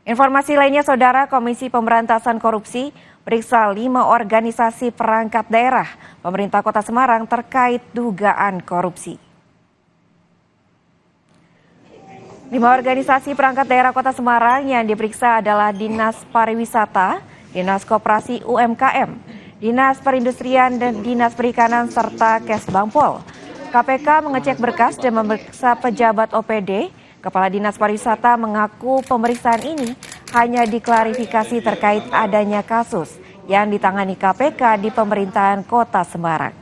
Informasi lainnya, Saudara, Komisi Pemberantasan Korupsi periksa 5 organisasi perangkat daerah pemerintah Kota Semarang terkait dugaan korupsi. 5 organisasi perangkat daerah Kota Semarang yang diperiksa adalah Dinas Pariwisata, Dinas Koperasi UMKM, Dinas Perindustrian dan Dinas Perikanan serta Kesbangpol. KPK mengecek berkas dan memeriksa pejabat OPD. Kepala Dinas Pariwisata mengaku pemeriksaan ini hanya diklarifikasi terkait adanya kasus yang ditangani KPK di pemerintahan Kota Semarang.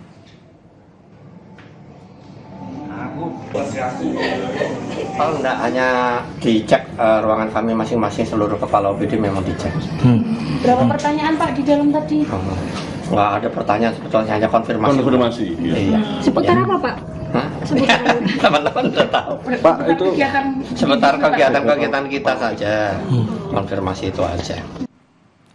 Oh enggak, hanya dicek ruangan kami masing-masing, seluruh kepala OPD memang dicek. Berapa pertanyaan Pak di dalam tadi? Enggak ada pertanyaan, sebetulnya hanya konfirmasi. Iya. Seputar apa Pak? Hah? Seputar Teman-teman udah tahu. Pak, itu Sebentar kegiatan kita saja, konfirmasi itu aja.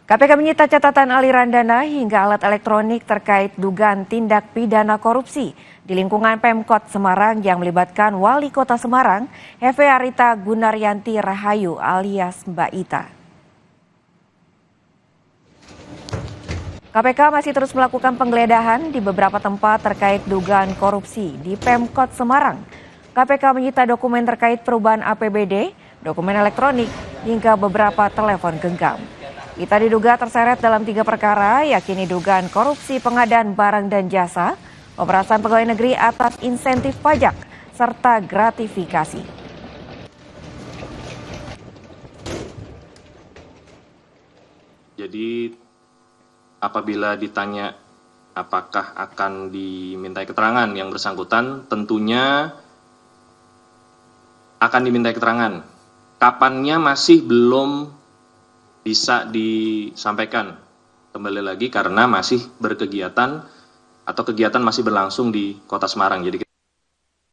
KPK menyita catatan aliran dana hingga alat elektronik terkait dugaan tindak pidana korupsi di lingkungan Pemkot Semarang yang melibatkan Wali Kota Semarang, Heve Arita Gunaryanti Rahayu alias Mbak Ita. KPK masih terus melakukan penggeledahan di beberapa tempat terkait dugaan korupsi di Pemkot Semarang. KPK menyita dokumen terkait perubahan APBD, dokumen elektronik, hingga beberapa telepon genggam. Ita diduga terseret dalam 3 perkara, yakni dugaan korupsi pengadaan barang dan jasa, pemerasan pegawai negeri atas insentif pajak, serta gratifikasi. Jadi apabila ditanya apakah akan dimintai keterangan yang bersangkutan, tentunya akan dimintai keterangan. Kapannya masih belum bisa disampaikan. Kembali lagi karena masih berkegiatan atau kegiatan masih berlangsung di Kota Semarang. Jadi